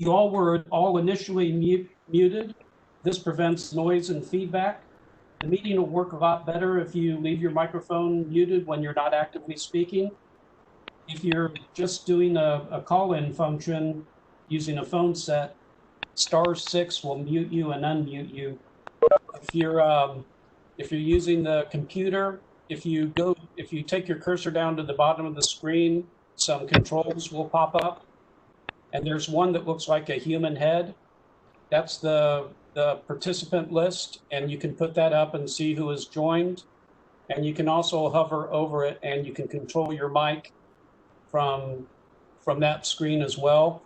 You all were all initially muted. This prevents noise and feedback. The meeting will work a lot better if you leave your microphone muted when you're not actively speaking. If you're just doing a call-in function using a phone set, *6 will mute you and unmute you. If you're using the computer, if you take your cursor down to the bottom of the screen, some controls will pop up, and there's one that looks like a human head. That's the participant list, and you can put that up and see who has joined. And you can also hover over it, and you can control your mic from that screen as well.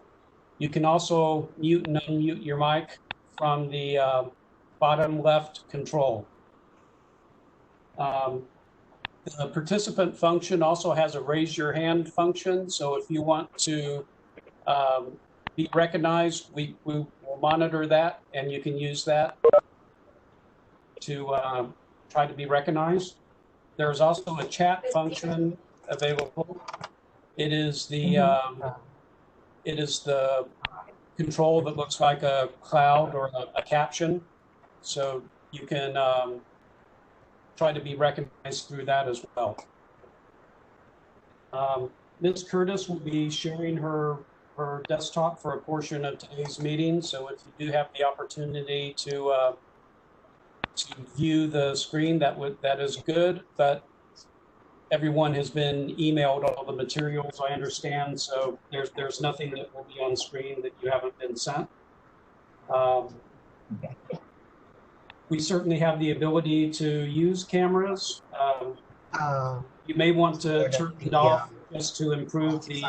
You can also mute and unmute your mic from the bottom left control. The participant function also has a raise your hand function. So if you want to be recognized, we will monitor that, and you can use that to try to be recognized. There's also a chat function available. It is the control that looks like a cloud or a caption. So you can try to be recognized through that as well. Ms. Curtis will be sharing her desktop for a portion of today's meeting. So if you do have the opportunity to view the screen, that is good. But everyone has been emailed all the materials, I understand. So there's nothing that will be on screen that you haven't been sent. We certainly have the ability to use cameras. You may want to turn it off just to improve the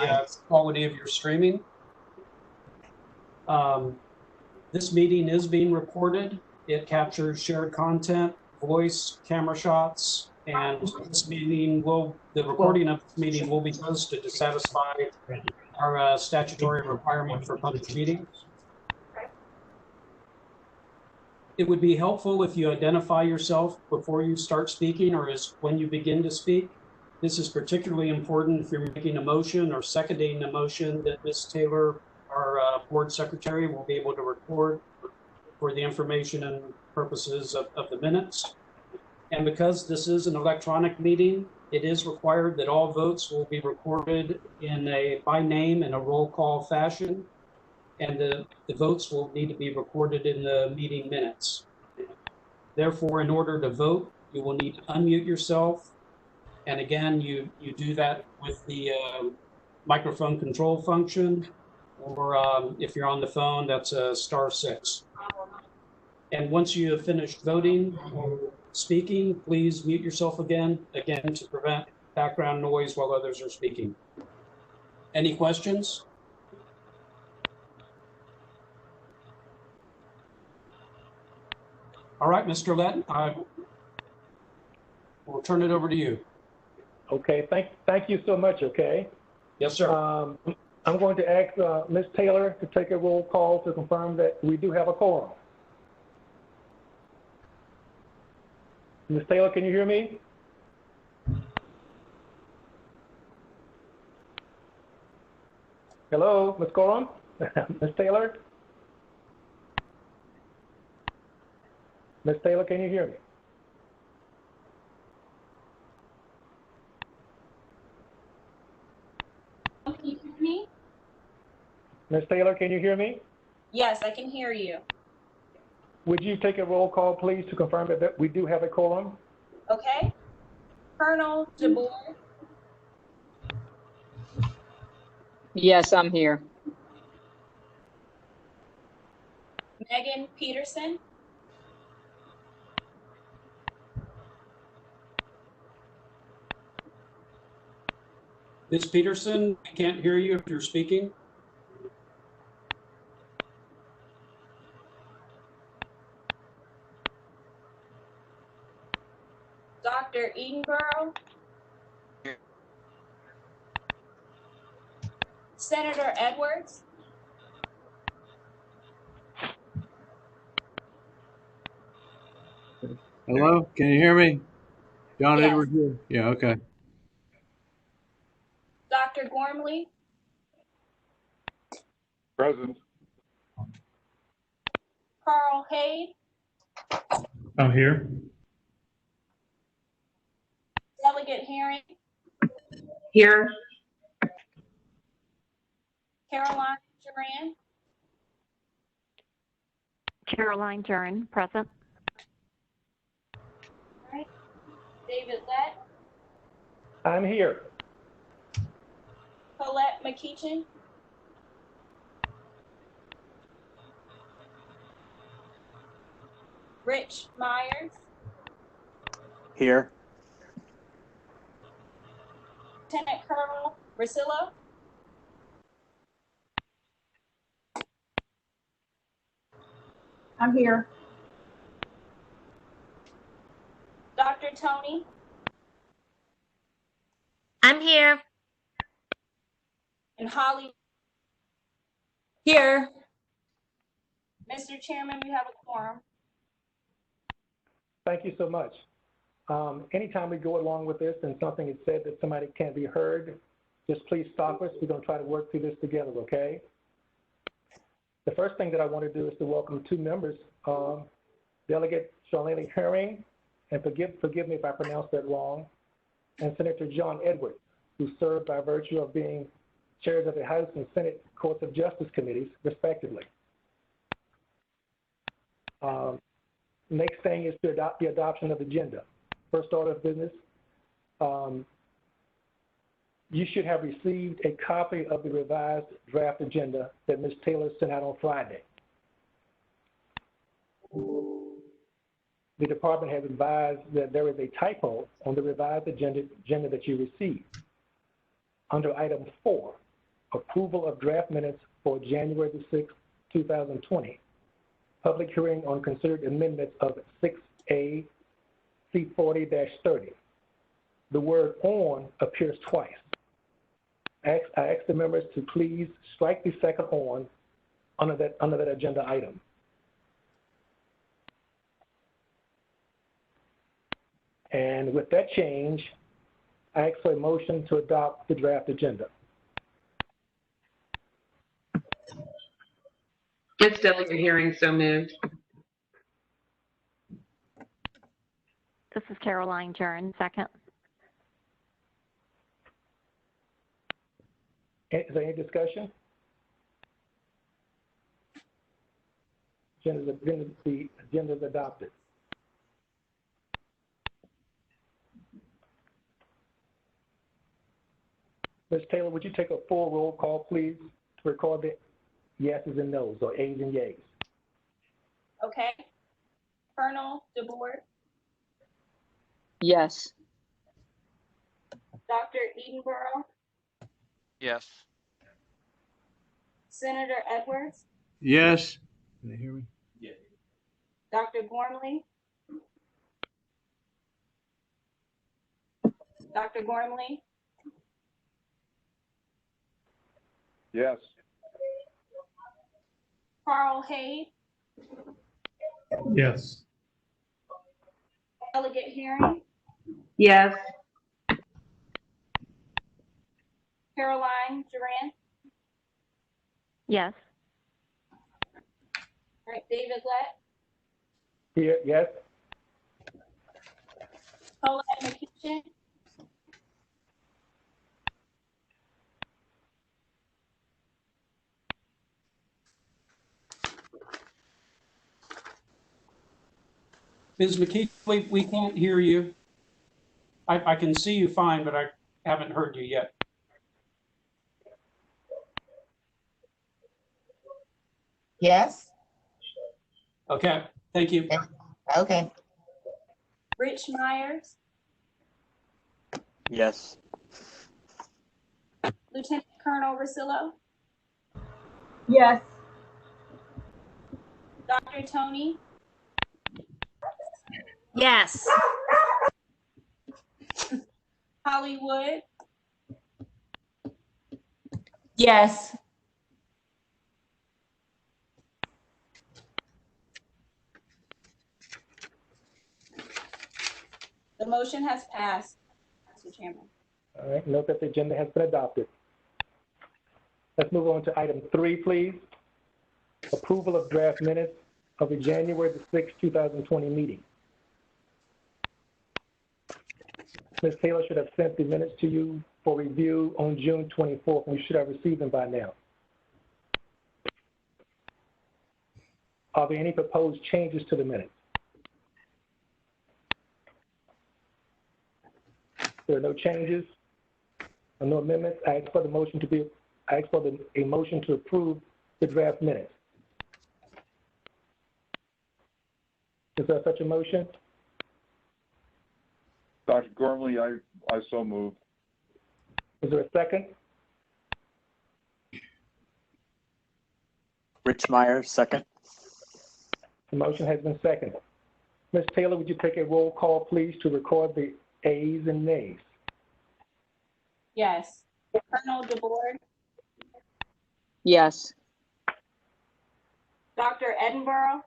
quality of your streaming. This meeting is being recorded. It captures shared content, voice, camera shots, and the recording of this meeting will be posted to satisfy our statutory requirement for public meetings. It would be helpful if you identify yourself before you start speaking or when you begin to speak. This is particularly important if you're making a motion or seconding a motion that Ms. Taylor, our board secretary, will be able to record for the information and purposes of the minutes. And because this is an electronic meeting, it is required that all votes will be recorded by name in a roll call fashion. And the votes will need to be recorded in the meeting minutes. Therefore, in order to vote, you will need to unmute yourself. And again, you do that with the microphone control function, or if you're on the phone, that's a *6. And once you have finished voting or speaking, please mute yourself again to prevent background noise while others are speaking. Any questions? All right, Mr. Lett, I will turn it over to you. Okay, thank you so much, okay? Yes, sir. I'm going to ask Ms. Taylor to take a roll call to confirm that we do have a quorum. Ms. Taylor, can you hear me? Hello, Ms. Quorum? Ms. Taylor? Ms. Taylor, can you hear me? Can you hear me? Ms. Taylor, can you hear me? Yes, I can hear you. Would you take a roll call, please, to confirm that we do have a quorum? Okay. Colonel DeBoer? Yes, I'm here. Megan Peterson? Ms. Peterson, I can't hear you if you're speaking. Dr. Edenborough? Senator Edwards? Hello, can you hear me? John Yes. Edwards here. Yeah, okay. Dr. Gormley? Present. Carl Hayde, I'm here. Delegate Herring, Here. Caroline Duran, Caroline Duran, present. David Lett, I'm here. Colette McKeachin, Rich Myers, Here. Lieutenant Colonel Rosillo, I'm here. Dr. Tony, I'm here. and Holly. Here. Mr. Chairman, we have a quorum. Thank you so much. Anytime we go along with this and something is said that somebody can't be heard, just please stop us. We're going to try to work through this together, okay? The first thing that I want to do is to welcome two members, Delegate Charlene Herring, and forgive me if I pronounce that wrong, and Senator John Edwards, who served by virtue of being chairs of the House and Senate Courts of Justice committees, respectively. Next thing is to adopt the adoption of the agenda. First order of business, you should have received a copy of the revised draft agenda that Ms. Taylor sent out on Friday. The department has advised that there is a typo on the revised agenda that you received. Under item 4, approval of draft minutes for January the 6th, 2020, public hearing on considered amendments of 6A C40-30. The word on appears twice. I ask the members to please strike the second on under that agenda item. And with that change, I ask for a motion to adopt the draft agenda. It's delegate hearing, so moved. This is Caroline Duran, second. Is there any discussion? The agenda is adopted. Ms. Taylor, would you take a full roll call, please, to record the yeses and nos, or ayes and yays? Okay. Colonel DeBoer, Yes. Dr. Edenborough, Yes. Senator Edwards, Yes. Can they hear me? Dr. Gormley, Dr. Gormley, Yes. Carl Hayde, Yes. Delegate Herring, Yes. Caroline Duran, Yes. all right, David Lett, Here, yes? Colette McKeachin, Ms. McKee, we can't hear you. I can see you fine, but I haven't heard you yet. Yes, Okay, thank you. okay. Rich Myers, Yes. Lieutenant Colonel Rosillo, Yes. Dr. Tony, Yes. Hollywood, Yes. the motion has passed, Mr. Chairman. All right, note that the agenda has been adopted. Let's move on to item 3, please. Approval of draft minutes of the January the 6th, 2020 meeting. Ms. Taylor should have sent the minutes to you for review on June 24th, and you should have received them by now. Are there any proposed changes to the minutes? There are no changes or no amendments. I ask for a motion to approve the draft minutes. Is there such a motion? Dr. Gormley, I so move. Is there a second? Rich Meyer, second. The motion has been seconded. Ms. Taylor, would you take a roll call, please, to record the ayes and nays? Yes. Colonel DeBoer, Yes. Dr. Edinburgh,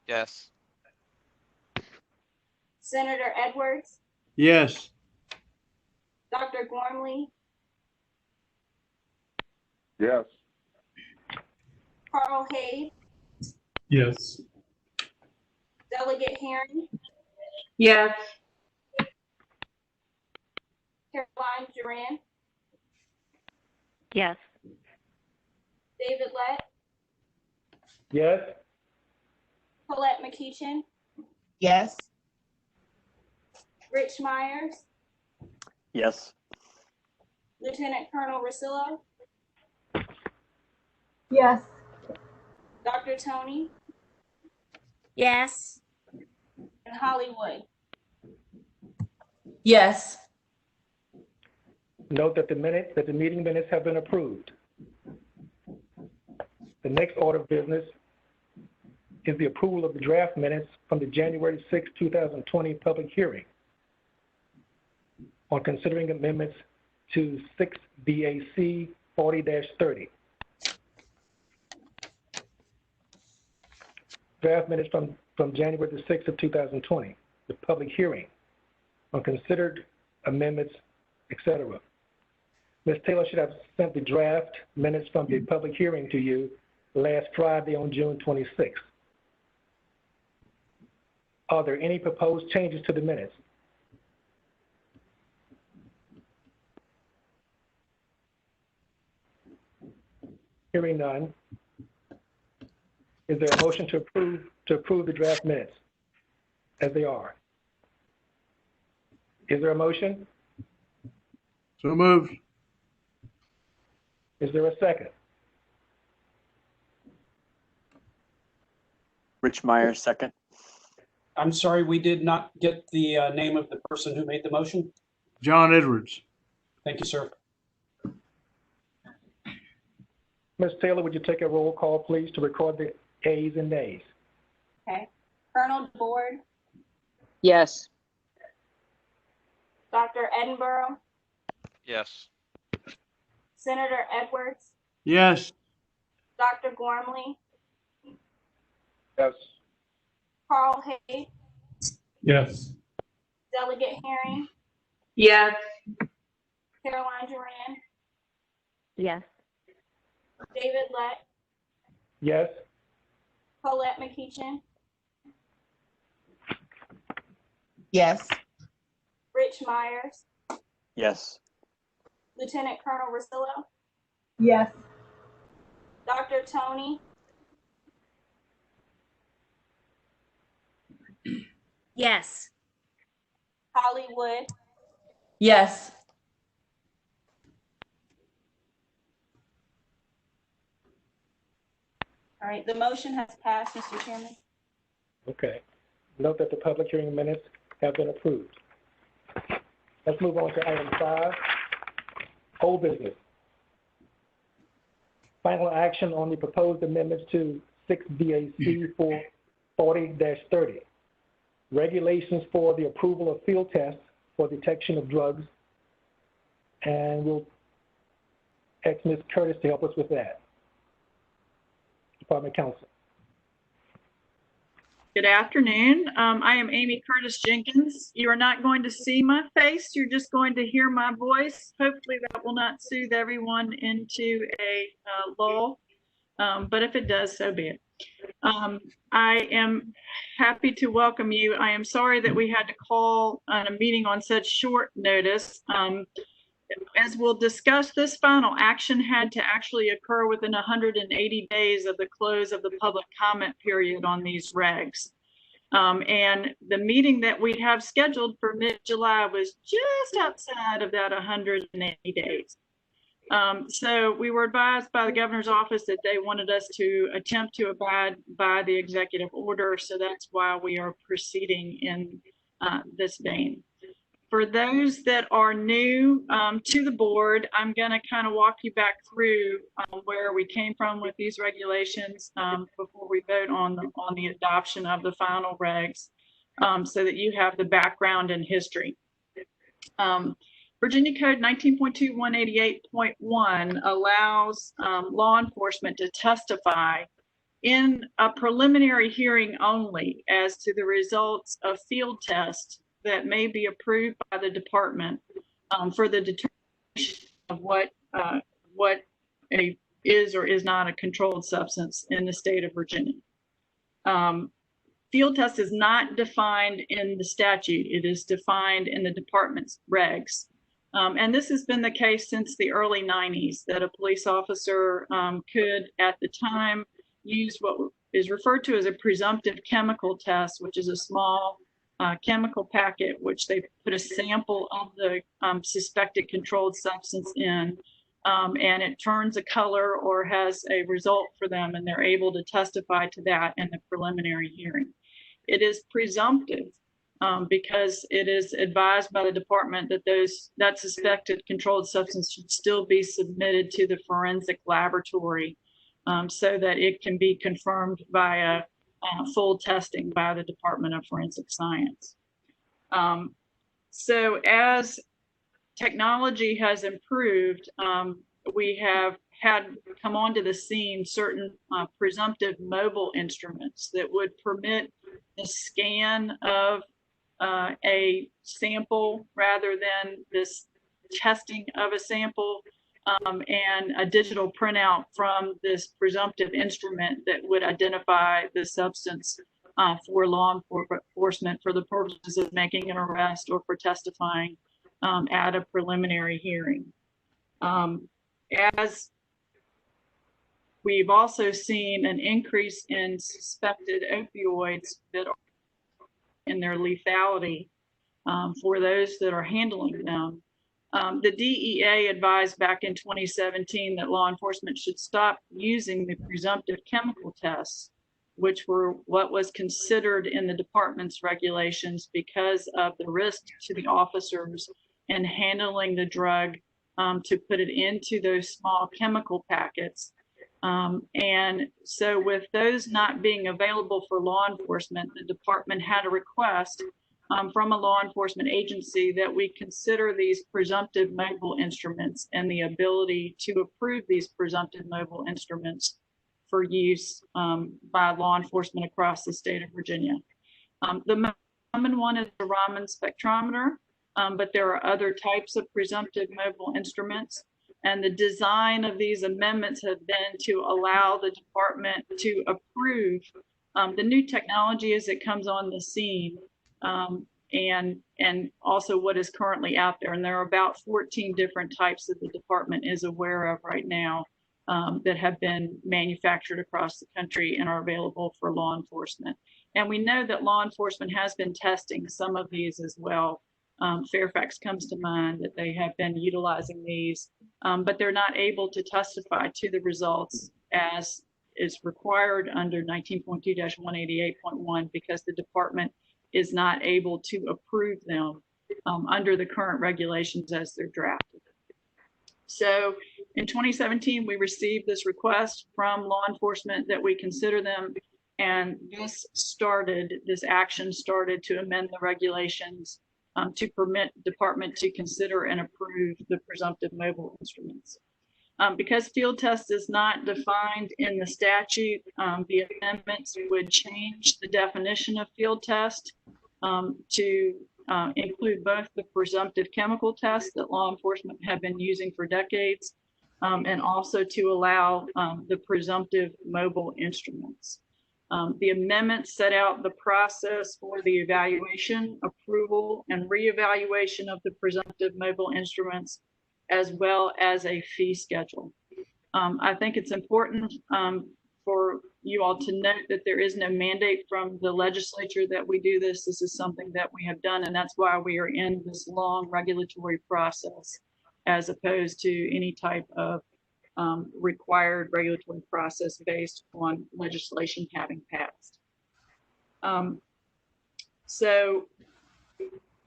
Yes. Senator Edwards, Yes. Dr. Gormley, Yes. Carl Hay, Yes. Delegate Herring, Yes. Caroline Duran, Yes. David Lett, Yes? Colette McKeachin, Yes. Rich Myers, Yes. Lieutenant Colonel Rosillo, Yes. Dr. Tony, Yes. and Hollywood. Yes. Note that the meeting minutes have been approved. The next order of business is the approval of the draft minutes from the January 6, 2020 public hearing on considering amendments to 6 BAC 40-30. Draft minutes from January the 6th of 2020, the public hearing on considered amendments, etc. Ms. Taylor should have sent the draft minutes from the public hearing to you last Friday on June 26th. Are there any proposed changes to the minutes? Hearing none. Is there a motion to approve the draft minutes as they are? Is there a motion? So moved. Is there a second? Rich Meyer, second. I'm sorry, we did not get the name of the person who made the motion. John Edwards. Thank you, sir. Ms. Taylor, would you take a roll call, please, to record the ayes and nays? Okay. Colonel DeBoer, Yes. Dr. Edinburgh, Yes. Senator Edwards, Yes. Dr. Gormley, Yes. Carl Hay, Yes. Delegate Herring, Yes. Caroline Duran, Yes. David Lett, Yes? Colette McKeachin, Yes. Rich Myers, Yes. Lieutenant Colonel Rosillo, Yes. Dr. Tony, Yes. Hollywood, Yes. all right, the motion has passed, Mr. Chairman. Okay. Note that the public hearing minutes have been approved. Let's move on to item 5, old business. Final action on the proposed amendments to 6 BAC 40-30. Regulations for the approval of field tests for detection of drugs. And we'll ask Ms. Curtis to help us with that. Department Counsel. Good afternoon. I am Amy Curtis Jenkins. You are not going to see my face. You're just going to hear my voice. Hopefully that will not soothe everyone into a lull, but if it does, so be it. I am happy to welcome you. I am sorry that we had to call on a meeting on such short notice. As we'll discuss, this final action had to actually occur within 180 days of the close of the public comment period on these regs. And the meeting that we have scheduled for mid-July was just outside of that 180 days. So we were advised by the governor's office that they wanted us to attempt to abide by the executive order. So that's why we are proceeding in this vein. For those that are new to the board, I'm going to kind of walk you back through where we came from with these regulations before we vote on the adoption of the final regs, so that you have the background and history. Virginia Code 19.2.188.1 allows law enforcement to testify in a preliminary hearing only as to the results of field tests that may be approved by the department for the determination of what is or is not a controlled substance in the state of Virginia. Field test is not defined in the statute. It is defined in the department's regs. And this has been the case since the early 90s, that a police officer could, at the time, use what is referred to as a presumptive chemical test, which is a small chemical packet, which they put a sample of the suspected controlled substance in, and it turns a color or has a result for them, and they're able to testify to that in the preliminary hearing. It is presumptive because it is advised by the department that that suspected controlled substance should still be submitted to the forensic laboratory so that it can be confirmed via full testing by the Department of Forensic Science. So as technology has improved, we have had come onto the scene certain presumptive mobile instruments that would permit the scan of a sample rather than this testing of a sample, and a digital printout from this presumptive instrument that would identify the substance for law enforcement for the purposes of making an arrest or for testifying at a preliminary hearing. As we've also seen an increase in suspected opioids that are in their lethality for those that are handling them. The DEA advised back in 2017 that law enforcement should stop using the presumptive chemical tests, which were what was considered in the department's regulations because of the risk to the officers in handling the drug to put it into those small chemical packets. And so with those not being available for law enforcement, the department had a request from a law enforcement agency that we consider these presumptive mobile instruments and the ability to approve these presumptive mobile instruments for use by law enforcement across the state of Virginia. The common one is the Raman spectrometer, but there are other types of presumptive mobile instruments. And the design of these amendments have been to allow the department to approve the new technology as it comes on the scene, and also what is currently out there. And there are about 14 different types that the department is aware of right now that have been manufactured across the country and are available for law enforcement. And we know that law enforcement has been testing some of these as well. Fairfax comes to mind that they have been utilizing these, but they're not able to testify to the results as is required under 19.2-188.1 because the department is not able to approve them under the current regulations as they're drafted. So in 2017, we received this request from law enforcement that we consider them, and this action started to amend the regulations to permit the department to consider and approve the presumptive mobile instruments. Because field test is not defined in the statute, the amendments would change the definition of field test to include both the presumptive chemical test that law enforcement have been using for decades, and also to allow the presumptive mobile instruments. The amendment set out the process for the evaluation, approval, and reevaluation of the presumptive mobile instruments, as well as a fee schedule. I think it's important for you all to note that there is no mandate from the legislature that we do this. This is something that we have done, and that's why we are in this long regulatory process, as opposed to any type of required regulatory process based on legislation having passed. So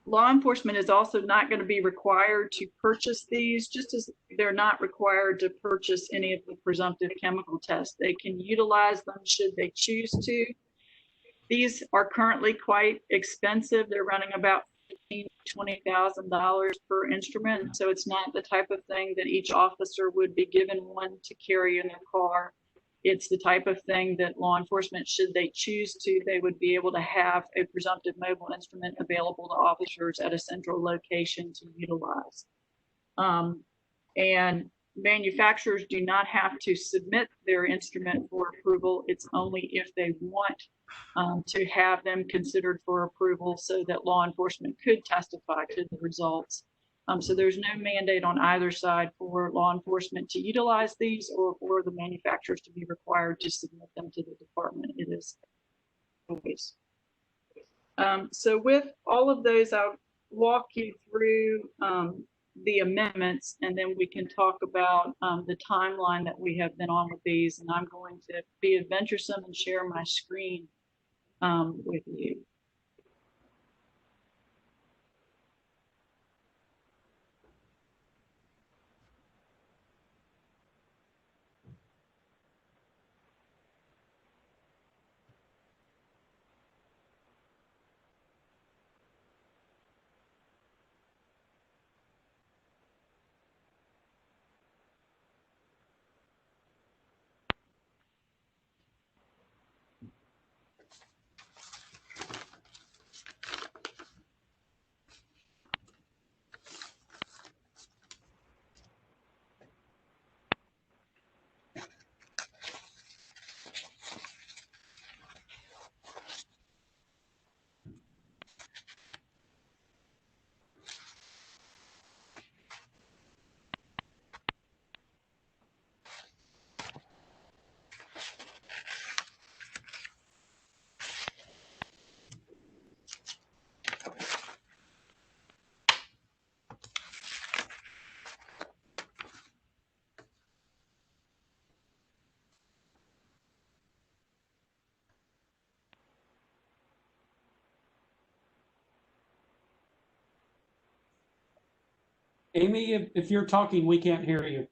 law enforcement is also not going to be required to purchase these, just as they're not required to purchase any of the presumptive chemical tests. They can utilize them should they choose to. These are currently quite expensive. They're running about $15,000 to $20,000 per instrument. So it's not the type of thing that each officer would be given one to carry in their car. It's the type of thing that law enforcement, should they choose to, they would be able to have a presumptive mobile instrument available to officers at a central location to utilize. And manufacturers do not have to submit their instrument for approval. It's only if they want to have them considered for approval so that law enforcement could testify to the results. So there's no mandate on either side for law enforcement to utilize these or for the manufacturers to be required to submit them to the department. It is always. So with all of those, I'll walk you through the amendments, and then we can talk about the timeline that we have been on with these. And I'm going to be adventuresome and share my screen with you. Amy, if you're talking, we can't hear you.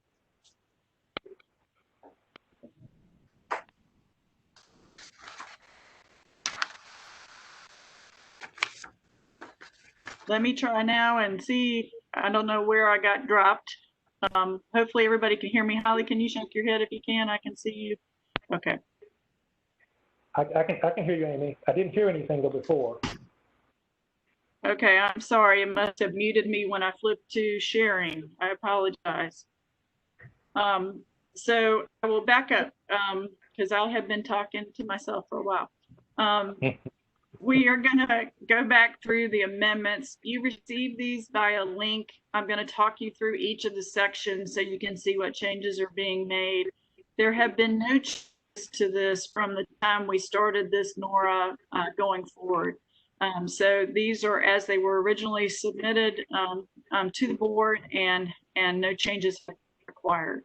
Let me try now and see. I don't know where I got dropped. Hopefully everybody can hear me. Holly, can you shake your head if you can? I can see you. Okay. I can hear you, Amy. I didn't hear anything before. Okay, I'm sorry. It must have muted me when I flipped to sharing. I apologize. So I will back up because I have been talking to myself for a while. We are going to go back through the amendments. You received these via link. I'm going to talk you through each of the sections so you can see what changes are being made. There have been no changes to this from the time we started this NORA going forward. So these are as they were originally submitted to the board, and no changes required.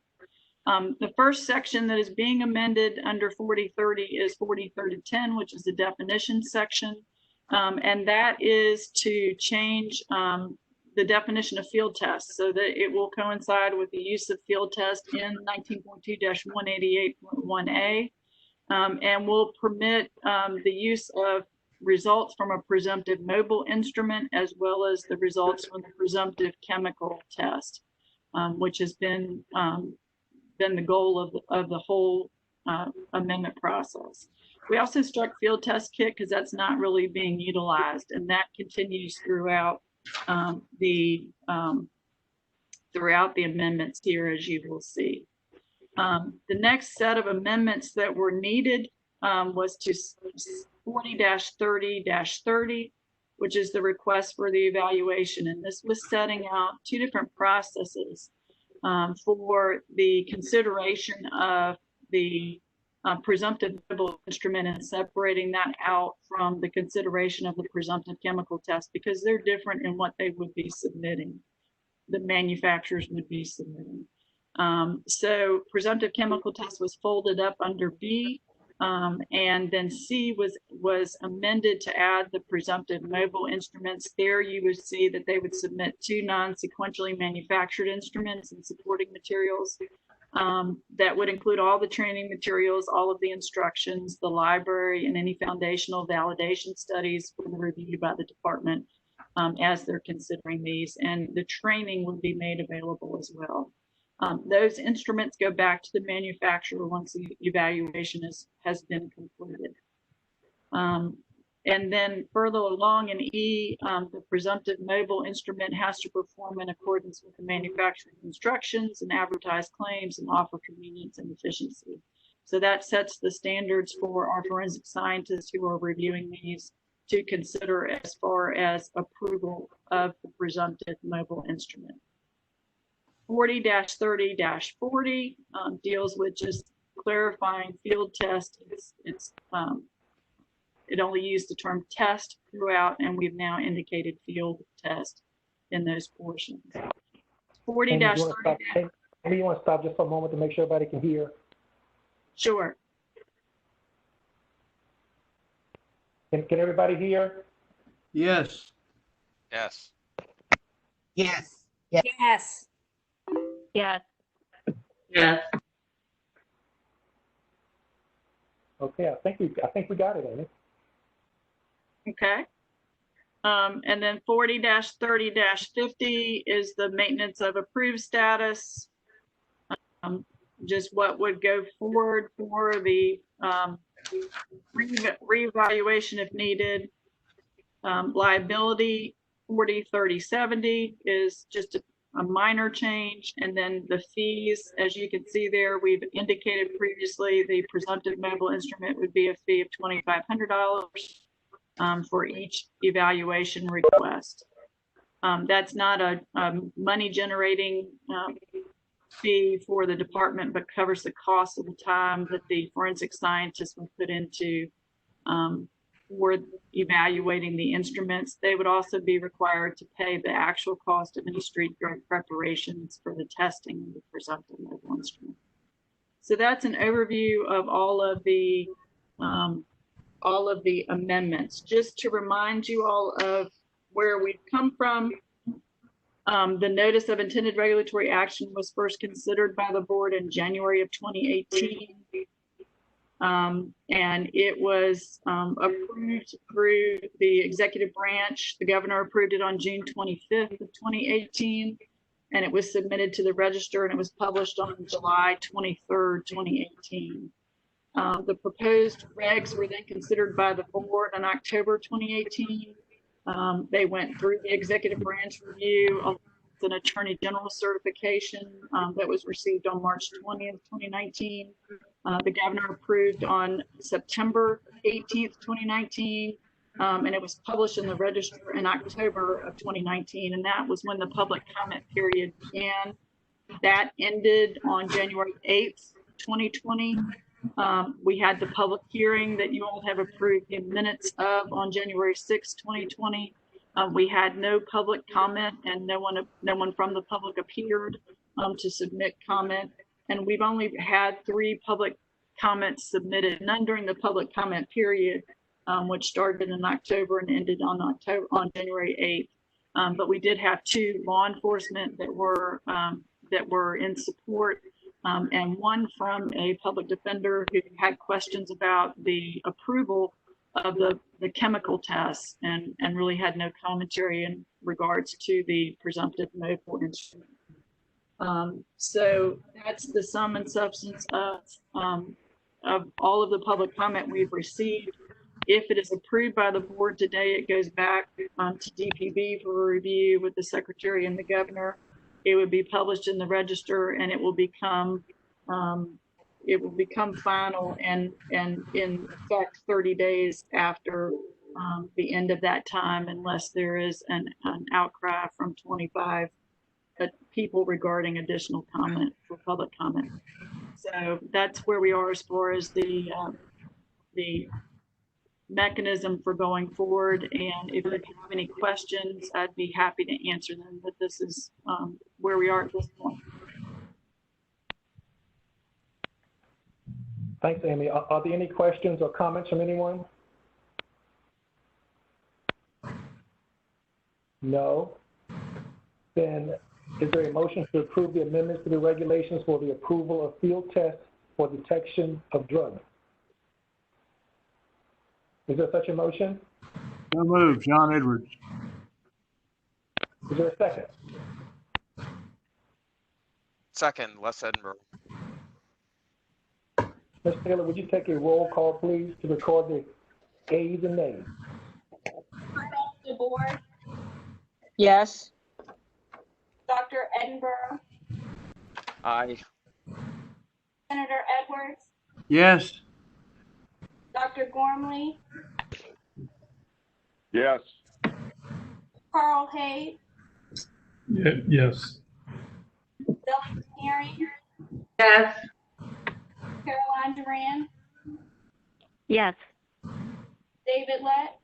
The first section that is being amended under 4030 is 403010, which is the definition section. And that is to change the definition of field test so that it will coincide with the use of field test in 19.2-188.1a, and will permit the use of results from a presumptive mobile instrument as well as the results from the presumptive chemical test, which has been the goal of the whole amendment process. We also struck field test kit because that's not really being utilized, and that continues throughout the amendments here, as you will see. The next set of amendments that were needed was to 40-30-30, which is the request for the evaluation. And this was setting out two different processes for the consideration of the presumptive mobile instrument and separating that out from the consideration of the presumptive chemical test, because they're different in what they would be submitting, the manufacturers would be submitting. So presumptive chemical test was folded up under B, and then C was amended to add the presumptive mobile instruments. There you would see that they would submit two non-sequentially manufactured instruments and supporting materials that would include all the training materials, all of the instructions, the library, and any foundational validation studies for the review by the department as they're considering these, and the training would be made available as well. Those instruments go back to the manufacturer once the evaluation has been completed. And then further along in E, the presumptive mobile instrument has to perform in accordance with the manufacturer's instructions and advertise claims and offer convenience and efficiency. So that sets the standards for our forensic scientists who are reviewing these to consider as far as approval of the presumptive mobile instrument. 40-30-40 deals with just clarifying field test. It only used the term test throughout, and we've now indicated field test in those portions. 40-30. Maybe you want to stop just for a moment to make sure everybody can hear? Sure. Can everybody hear? Yes. Yes. Yes. Yes. Yes. Yes. Okay, I think we got it, Amy. Okay. And then 40-30-50 is the maintenance of approved status. Just what would go forward for the reevaluation if needed. Liability 40-30-70 is just a minor change. And then the fees, as you can see there, we've indicated previously the presumptive mobile instrument would be a fee of $2,500 for each evaluation request. That's not a money generating fee for the department, but covers the cost of the time that the forensic scientists would put into for evaluating the instruments. They would also be required to pay the actual cost of any street drug preparations for the testing of the presumptive mobile instrument. So that's an overview of all of the amendments. Just to remind you all of where we've come from, the notice of intended regulatory action was first considered by the board in January of 2018. And it was approved through the executive branch. The governor approved it on June 25th of 2018, and it was submitted to the register, and it was published on July 23rd, 2018. The proposed regs were then considered by the board in October 2018. They went through the executive branch review of an attorney general certification that was received on March 20th, 2019. The governor approved on September 18th, 2019, and it was published in the register in October of 2019, and that was when the public comment period began. That ended on January 8th, 2020. We had the public hearing that you all have approved the minutes of on January 6th, 2020. We had no public comment, and no one from the public appeared to submit comment. And we've only had 3 public comments submitted, none during the public comment period, which started in October and ended on January 8th. But we did have 2 law enforcement that were in support, and one from a public defender who had questions about the approval of the chemical tests and really had no commentary in regards to the presumptive mobile instrument. So that's the sum and substance of all of the public comment we've received. If it is approved by the board today, it goes back to DPB for review with the secretary and the governor. It would be published in the register, and it will become it will become final and in effect 30 days after the end of that time, unless there is an outcry from 25 people regarding additional comment for public comment. So that's where we are as far as the mechanism for going forward. And if you have any questions, I'd be happy to answer them. But this is where we are at this point. Thanks, Amy. Are there any questions or comments from anyone? No? Then is there a motion to approve the amendments to the regulations for the approval of field tests for detection of drugs? Is there such a motion? So moved. John Edwards. Is there a second? Second, Les Edinburgh. Ms. Taylor, would you take a roll call, please, to record the ayes and nays? Colonel DeBoer, Yes. Dr. Edinburgh, Aye. Senator Edwards, Yes. Dr. Gormley, Yes. Carl Hay, Yes. Delegate Herring, Yes. Caroline Duran, Yes. David Lett,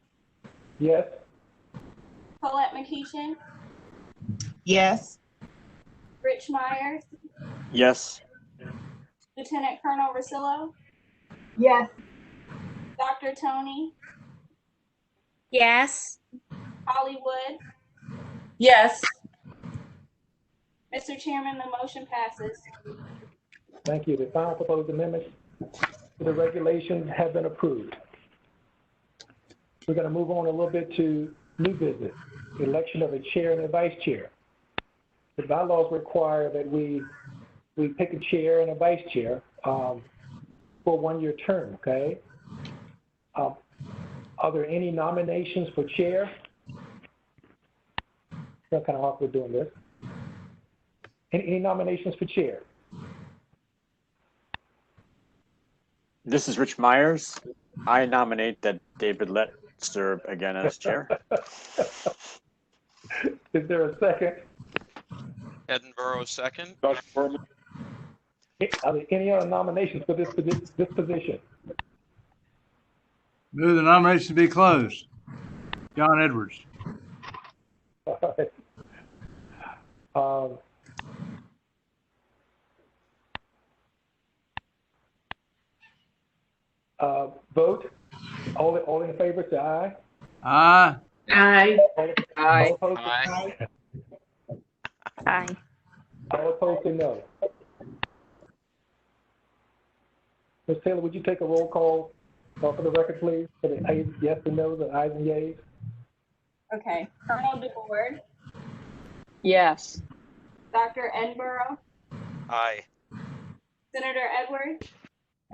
Yes? Colette McKeachin, Yes. Rich Myers, Yes. Lieutenant Colonel Rosillo, Yes. Dr. Tony, Yes. Hollywood. Yes. Mr. Chairman, the motion passes. Thank you. The final proposed amendments to the regulations have been approved. We're going to move on a little bit to new business, election of a chair and a vice chair. The bylaws require that we pick a chair and a vice chair for a one-year term, okay? Are there any nominations for chair? It's kind of awkward doing this. Any nominations for chair? This is Rich Myers. I nominate that David Lett serve again as chair. Is there a second? Edinburgh, second. Are there any other nominations for this position? Move the nominations to be closed. John Edwards. All right. Vote. All in favor, say aye. Aye. Aye. Aye. All opposed, Aye. Aye. all opposed, say no. Ms. Taylor, would you take a roll call for the record, please, for the ayes, yes and no's, and ayes and yays? Okay. Colonel DeBoer, Yes. Dr. Edinburgh, Aye. Senator Edwards,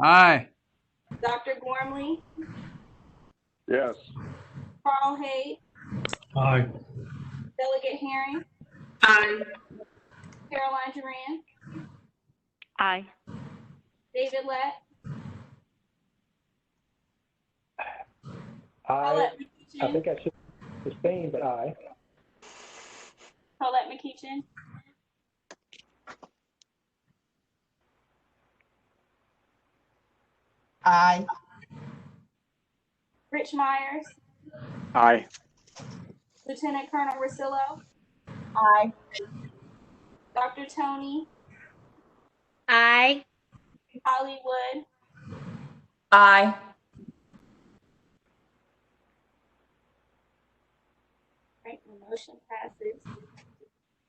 Aye. Dr. Gormley, Yes. Carl Hay, Aye. Delegate Herring, Aye. Caroline Duran, Aye. David Lett, Aye. Colette I McKeachin, think I should abstain, but aye. Colette McKeachin, Aye. Rich Myers, Aye. Lieutenant Colonel Rosillo, Aye. Dr. Tony, Aye. Hollywood, Aye. right, the motion passes.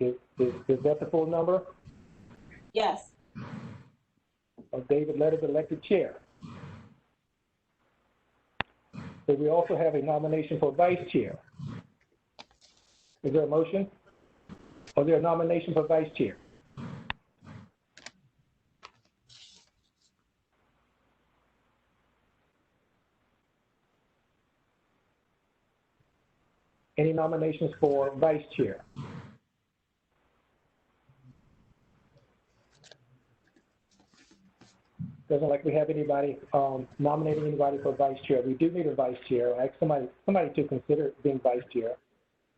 Is that the full number? Yes. Of David Lett is elected chair. So we also have a nomination for vice chair. Is there a motion? Or is there a nomination for vice chair? Any nominations for vice chair? Doesn't like we have anybody nominating anybody for vice chair. We do need a vice chair. I asked somebody to consider being vice chair.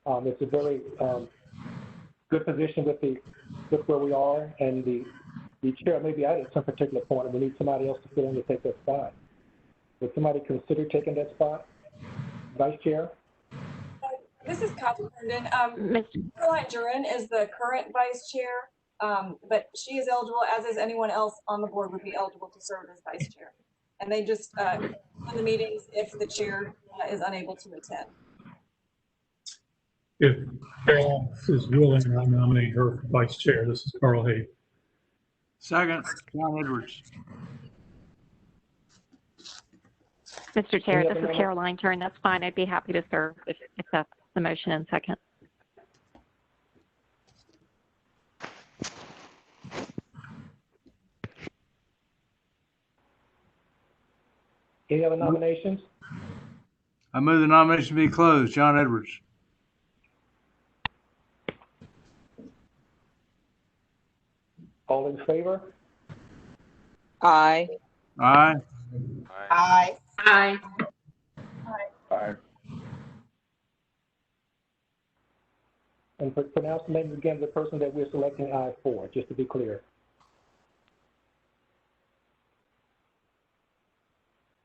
It's a very good position with where we are, and the chair may be out at some particular point, and we need somebody else to fill in to take that spot. Would somebody consider taking that spot, vice chair? This is Kathy Herndon. Ms. Caroline Duran is the current vice chair, but she is eligible, as is anyone else on the board would be eligible to serve as vice chair. And they just in the meetings if the chair is unable to attend. If Carol is willing, I nominate her for vice chair. This is Carl Hay. Second, John Edwards. Mr. Chair, Any this other is Caroline Turn. That's fine. I'd be happy to serve if that's the motion and second. Any other nominations? I move the nomination be closed. John Edwards. All in favor? Aye. Aye. Aye. Aye. Aye. And pronounce the name again of the person that we're selecting aye for, just to be clear.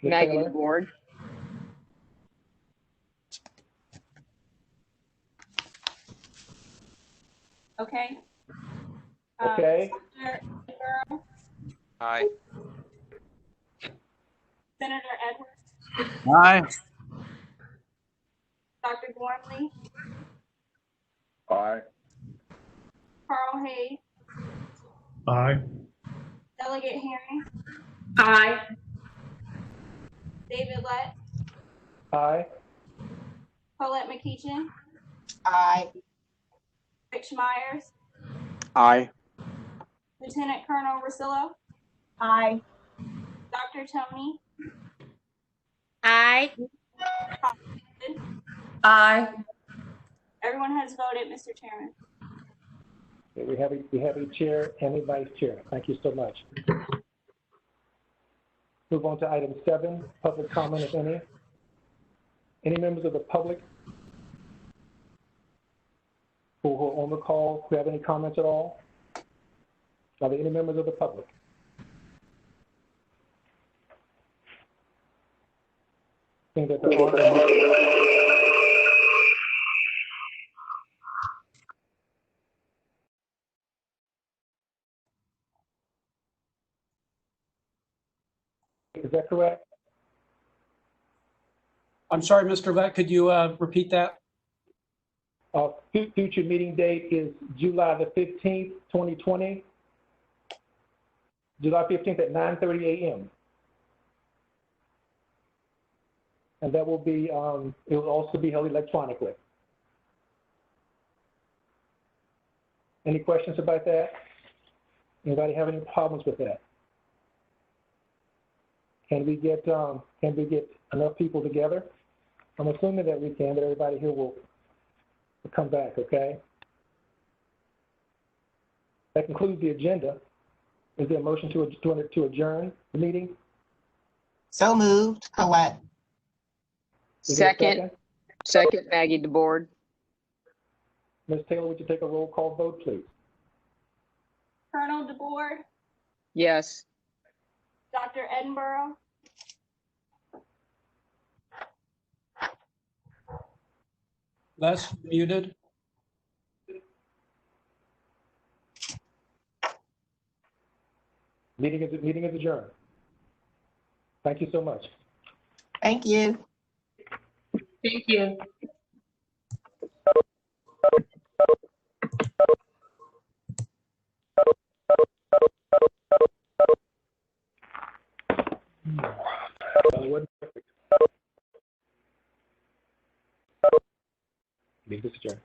Ms. Maggie Taylor? DeBoard. Okay. Okay. Dr. Edinburgh, Aye. Senator Edwards, Aye. Dr. Gormley, Aye. Carl Hay, Aye. Delegate Herring, Aye. David Lett, Aye. Paulette McKeechin, Aye. Rich Myers, Aye. Lieutenant Colonel Rosillo, Aye. Dr. Tony, Aye. Aye. everyone has voted, Mr. Chairman. Okay, we have a chair and a vice chair. Thank you so much. Move on to item 7, public comment, if any. Any members of the public who are on the call who have any comments at all? Are there any members of the public? Seeing that there aren't. Is that correct? I'm sorry, Mr. Lett, could you repeat that? Future meeting date is July the 15th, 2020. July 15th at 9:30 a.m. And that will be, it will also be held electronically. Any questions about that? Anybody have any problems with that? Can we get enough people together? I'm assuming that we can, but everybody here will come back, okay? That concludes the agenda. Is there a motion to adjourn the meeting? So moved, Colette. Is there a Second. Second, Maggie DeBoard. Ms. Taylor, would you take a roll call vote, please? Colonel DeBoard, Yes. Dr. Edinburgh, Les, muted. Meeting is adjourned. Thank you so much. Thank you. Thank you. Well, it wasn't perfect. Meeting is adjourned.